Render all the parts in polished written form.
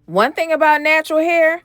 One thing about natural hair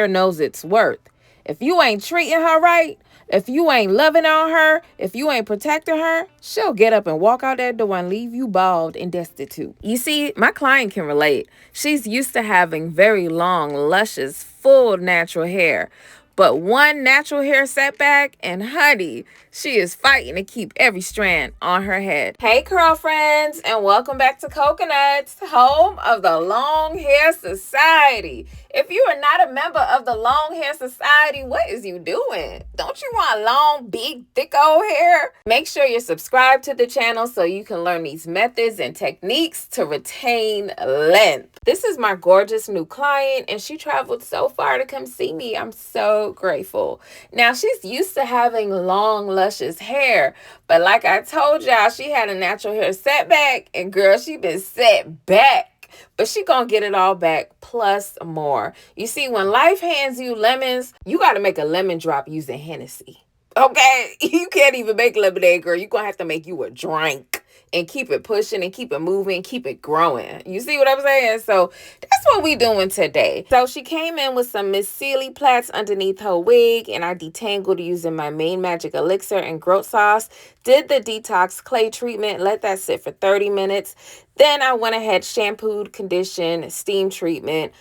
knows its worth. If you ain't treating her right, if you ain't loving on her, if you ain't protecting her, she'll get up and walk out that door and leave you bald and destitute. You see, my client can relate. She's used to having very long, luscious, full natural hair. But one natural hair setback, and honey, she is fighting to keep every strand on her head. Hey, curl friends, and welcome back to Coconuts, home of the Long Hair Society. If you are not a member of the Long Hair Society, what is you doing? Don't you want long, big, thick old hair? Make sure you're subscribed to the channel so you can learn these methods and techniques to retain length. This is my gorgeous new client, and she traveled so far to come see me. I'm so grateful. Now, she's used to having long, luscious hair, but like I told y'all, she had a natural hair setback, and girl, she been set back. But she gonna get it all back plus more. You see, when life hands you lemons, you gotta make a lemon drop using Hennessy. Okay? You can't even make lemonade, girl. You're gonna have to make you a drink and keep it pushing and keep it moving, keep it growing. You see what I'm saying? So that's what we doing today. So she came in with some Miss Sealy plaits underneath her wig, and I detangled using my Mane Magic Elixir and growth sauce. Did the Detox Clay Treatment, let that sit for 30 minutes. Then I went ahead, shampooed, conditioned, steam treatment,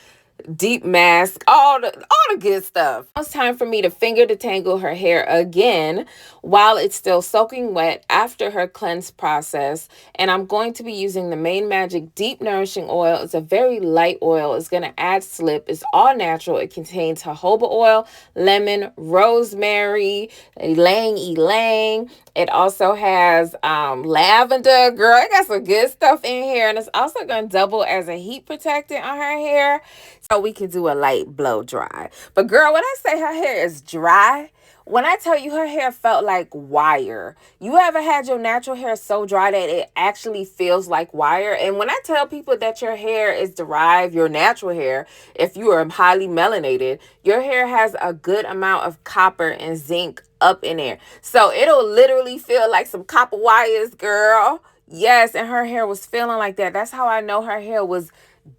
deep mask, all the good stuff. It's time for me to finger detangle her hair again while it's still soaking wet after her cleanse process. And I'm going to be using the Mane Magic Deep Nourishing Oil. It's a very light oil. It's going to add slip. It's all natural. It contains jojoba oil, lemon, rosemary, ylang ylang. It also has lavender. Girl, it got some good stuff in here. And it's also going to double as a heat protectant on her hair, so we can do a light blow dry. But girl, when I say her hair is dry, when I tell you her hair felt like wire, you ever had your natural hair so dry that it actually feels like wire? And when I tell people that your hair is derived, your natural hair, if you are highly melanated, your hair has a good amount of copper and zinc up in there. So it'll literally feel like some copper wires, girl. Yes, and her hair was feeling like that. That's how I know her hair was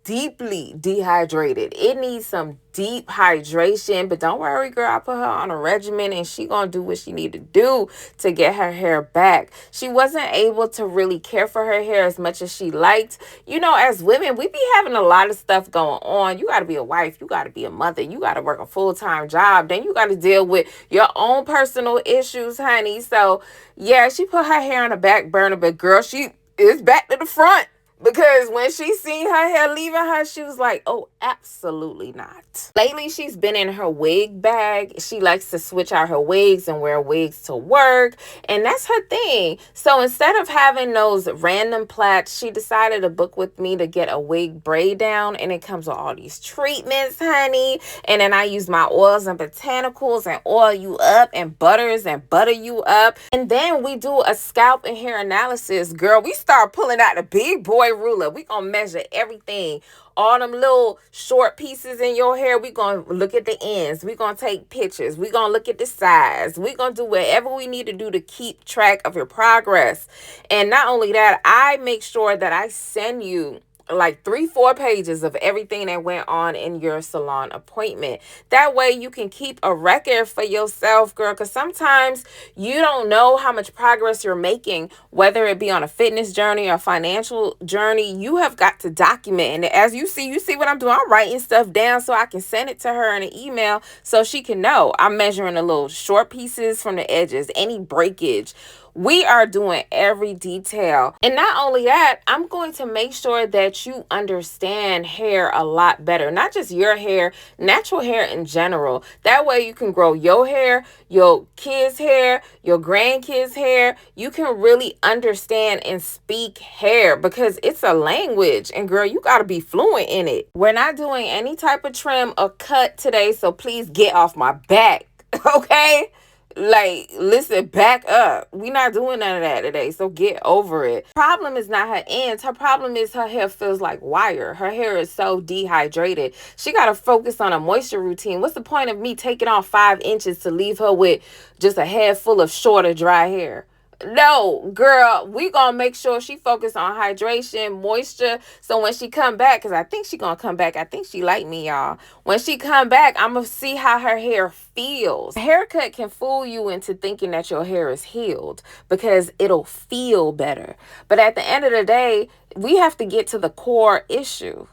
deeply dehydrated. It needs some deep hydration, but don't worry, girl, I put her on a regimen and she gonna do what she need to do to get her hair back. She wasn't able to really care for her hair as much as she liked. You know, as women, we be having a lot of stuff going on. You gotta be a wife, you gotta be a mother, you gotta work a full-time job, then you gotta deal with your own personal issues, honey. So yeah, she put her hair on the back burner, but girl, she is back to the front. Because when she seen her hair leaving her, she was like, oh, absolutely not. Lately, she's been in her wig bag. She likes to switch out her wigs and wear wigs to work. And that's her thing. So instead of having those random plaits, she decided to book with me to get a wig braid down. And it comes with all these treatments, honey. And then I use my oils and botanicals and oil you up and butters and butter you up. And then we do a scalp and hair analysis. Girl, we start pulling out the big boy ruler. We gonna measure everything, all them little short pieces in your hair. We gonna look at the ends. We gonna take pictures. We gonna look at the size. We gonna do whatever we need to do to keep track of your progress. And not only that, I make sure that I send you like 3-4 pages of everything that went on in your salon appointment. That way you can keep a record for yourself, girl, because sometimes you don't know how much progress you're making, whether it be on a fitness journey or financial journey. You have got to document. And as you see what I'm doing. I'm writing stuff down so I can send it to her in an email so she can know. I'm measuring the little short pieces from the edges, any breakage. We are doing every detail. And not only that, I'm going to make sure that you understand hair a lot better. Not just your hair, natural hair in general. That way you can grow your hair, your kids' hair, your grandkids' hair. You can really understand and speak hair because it's a language. And girl, you got to be fluent in it. We're not doing any type of trim or cut today, so please get off my back, okay? Like, listen, back up. We're not doing none of that today, so get over it. Problem is not her ends. Her problem is her hair feels like wire. Her hair is so dehydrated. She got to focus on a moisture routine. What's the point of me taking off 5 inches to leave her with just a head full of shorter, dry hair? No, girl, we gonna make sure she focus on hydration, moisture. So when she come back, because I think she gonna come back. I think she like me, y'all. When she come back, I'm gonna see how her hair feels. A haircut can fool you into thinking that your hair is healed because it'll feel better. But at the end of the day, we have to get to the core issue.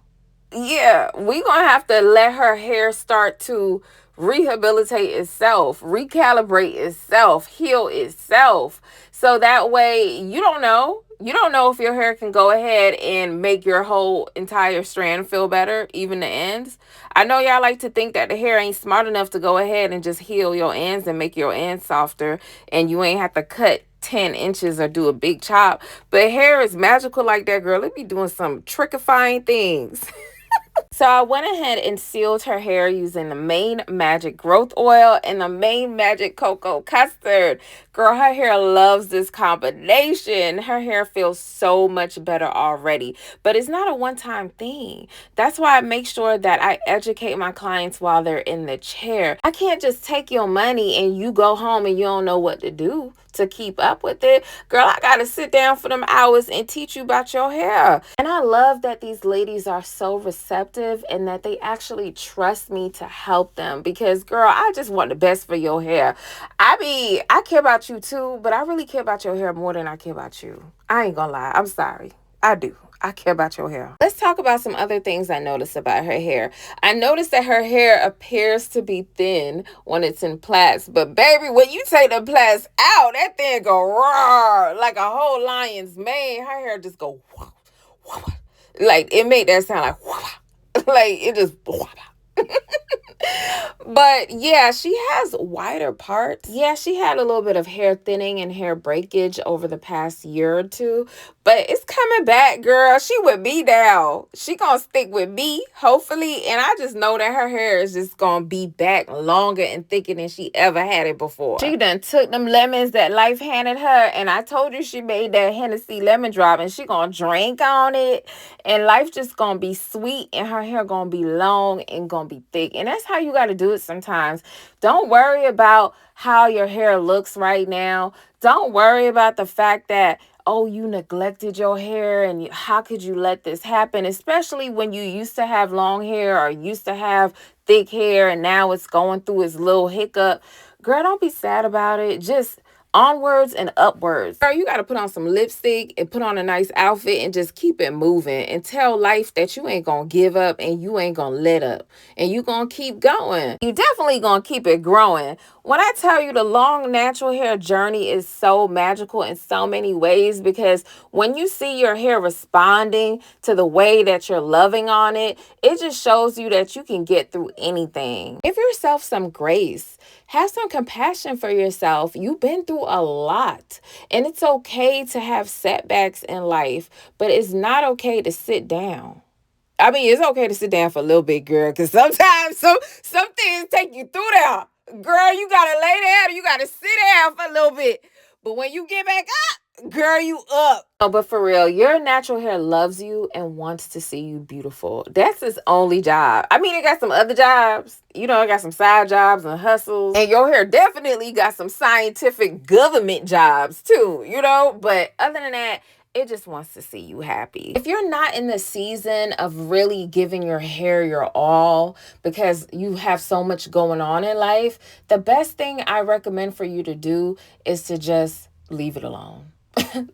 Yeah, we gonna have to let her hair start to rehabilitate itself, recalibrate itself, heal itself. So that way you don't know if your hair can go ahead and make your whole entire strand feel better, even the ends. I know y'all like to think that the hair ain't smart enough to go ahead and just heal your ends and make your ends softer, and you ain't have to cut 10 inches or do a big chop. But hair is magical like that, girl. It be doing some trickifying things. So I went ahead and sealed her hair using the Mane Magic Growth Oil and the Mane Magic Cocoa Custard. Girl, her hair loves this combination. Her hair feels so much better already. But it's not a one-time thing. That's why I make sure that I educate my clients while they're in the chair. I can't just take your money and you go home and you don't know what to do to keep up with it. Girl, I gotta sit down for them hours and teach you about your hair. And I love that these ladies are so receptive and that they actually trust me to help them, because girl, I just want the best for your hair. I care about you too, but I really care about your hair more than I care about you. I ain't gonna lie, I'm sorry. I do. I care about your hair. Let's talk about some other things I noticed about her hair. I noticed that her hair appears to be thin when it's in plaits, but baby, when you take the plaits out, that thing go roar like a whole lion's mane. Her hair just go wah, wah, wah. Like it made that sound like wah, wah. Like it just wah, wah. But yeah, she has wider parts. Yeah, she had a little bit of hair thinning and hair breakage over the past year or two, but it's coming back, girl. She with me now. She gonna stick with me, hopefully, and I just know that her hair is just gonna be back longer and thicker than she ever had it before. She done took them lemons that life handed her, and I told you she made that Hennessy lemon drop, and she gonna drink on it, and life just gonna be sweet, and her hair gonna be long and gonna be thick. And that's how you got to do it sometimes. Don't worry about how your hair looks right now. Don't worry about the fact that, oh, you neglected your hair and how could you let this happen? Especially when you used to have long hair or used to have thick hair and now it's going through its little hiccup. Girl, don't be sad about it. Just onwards and upwards. Girl, you got to put on some lipstick and put on a nice outfit and just keep it moving and tell life that you ain't gonna give up and you ain't gonna let up and you gonna keep going. You definitely gonna keep it growing. When I tell you the long natural hair journey is so magical in so many ways, because when you see your hair responding to the way that you're loving on it, it just shows you that you can get through anything. Give yourself some grace. Have some compassion for yourself. You've been through a lot, and it's okay to have setbacks in life, but it's not okay to sit down. I mean, it's okay to sit down for a little bit, girl, because sometimes some things take you through there. Girl, you gotta lay down, you gotta sit down for a little bit. But when you get back up, girl, you up. Oh, but for real, your natural hair loves you and wants to see you beautiful. That's its only job. I mean, it got some other jobs. You know, it got some side jobs and hustles. And your hair definitely got some scientific government jobs too, you know? But other than that, it just wants to see you happy. If you're not in the season of really giving your hair your all because you have so much going on in life, the best thing I recommend for you to do is to just leave it alone.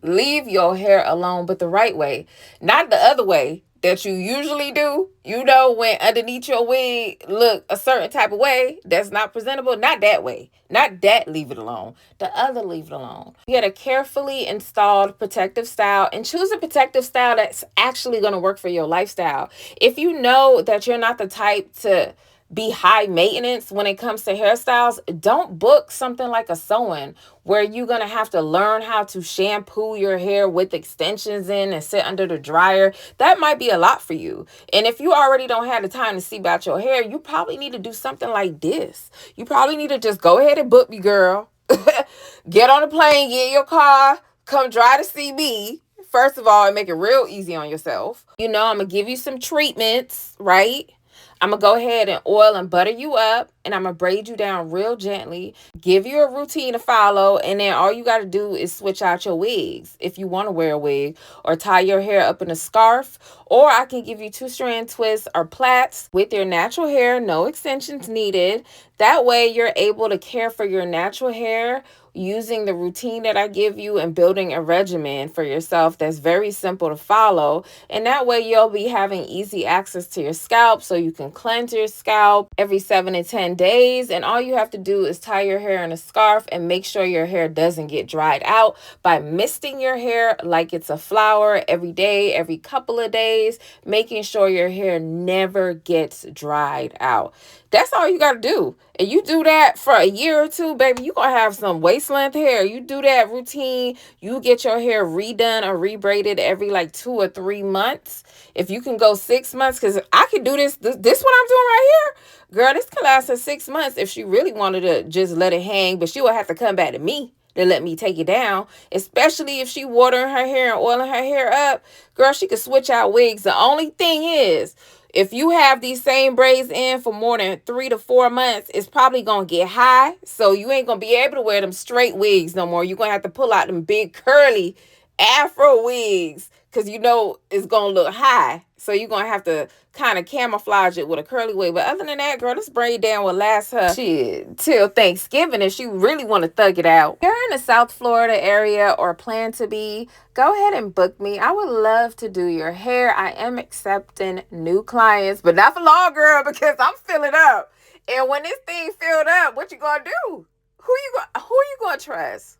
Leave your hair alone, but the right way, not the other way that you usually do. You know, when underneath your wig look a certain type of way that's not presentable. Not that way. Not that leave it alone. The other leave it alone. Get a carefully installed protective style and choose a protective style that's actually going to work for your lifestyle. If you know that you're not the type to be high maintenance when it comes to hairstyles, don't book something like a sew-in where you're going to have to learn how to shampoo your hair with extensions in and sit under the dryer. That might be a lot for you. And if you already don't have the time to see about your hair, you probably need to do something like this. You probably need to just go ahead and book me, girl. Get on a plane, get in your car, come drive to see me. First of all, and make it real easy on yourself. You know, I'm going to give you some treatments, right? I'm going to go ahead and oil and butter you up, and I'm going to braid you down real gently, give you a routine to follow, and then all you got to do is switch out your wigs if you want to wear a wig, or tie your hair up in a scarf, or I can give you 2-strand twists or plaits with your natural hair, no extensions needed. That way you're able to care for your natural hair using the routine that I give you and building a regimen for yourself that's very simple to follow. And that way you'll be having easy access to your scalp, so you can cleanse your scalp every 7 to 10 days. And all you have to do is tie your hair in a scarf and make sure your hair doesn't get dried out by misting your hair like it's a flower every day, every couple of days, making sure your hair never gets dried out. That's all you got to do. And you do that for a year or two, baby, you're going to have some waist length hair. You do that routine, you get your hair redone or rebraided every like 2 or 3 months. If you can go 6 months, because I can do this what I'm doing right here. Girl, this can last her 6 months if she really wanted to just let it hang, but she would have to come back to me to let me take it down, especially if she watering her hair and oiling her hair up. Girl, she could switch out wigs. The only thing is, if you have these same braids in for more than 3 to 4 months, it's probably going to get high. So you ain't going to be able to wear them straight wigs no more. You're going to have to pull out them big curly afro wigs, because you know it's going to look high. So you're going to have to kind of camouflage it with a curly wig. But other than that, girl, this braid down will last her till Thanksgiving if she really want to thug it out. If you're in the South Florida area or plan to be, go ahead and book me. I would love to do your hair. I am accepting new clients, but not for long, girl, because I'm filling up. And when this thing filled up, what you going to do? Who you going to trust?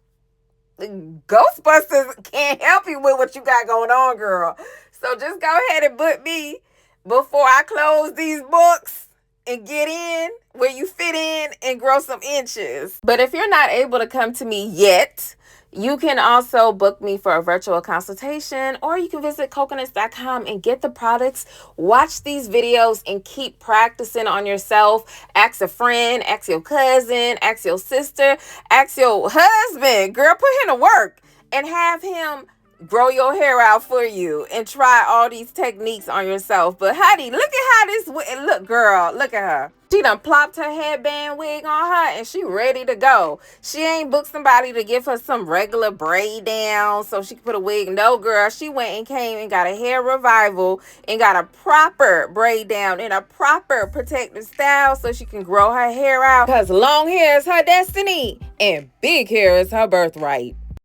Ghostbusters can't help you with what you got going on, girl. So just go ahead and book me before I close these books and get in where you fit in and grow some inches. But if you're not able to come to me yet, you can also book me for a virtual consultation, or you can visit coconuts.com and get the products, watch these videos, and keep practicing on yourself. Ask a friend, ask your cousin, ask your sister, ask your husband. Girl, put him to work and have him grow your hair out for you and try all these techniques on yourself. But honey, look at how this, look, girl, look at her. She done plopped her headband wig on her and she ready to go. She ain't booked somebody to give her some regular braid down so she can put a wig. No, girl, she went and came and got a hair revival and got a proper braid down in a proper protective style so she can grow her hair out, because long hair is her destiny and big hair is her birthright.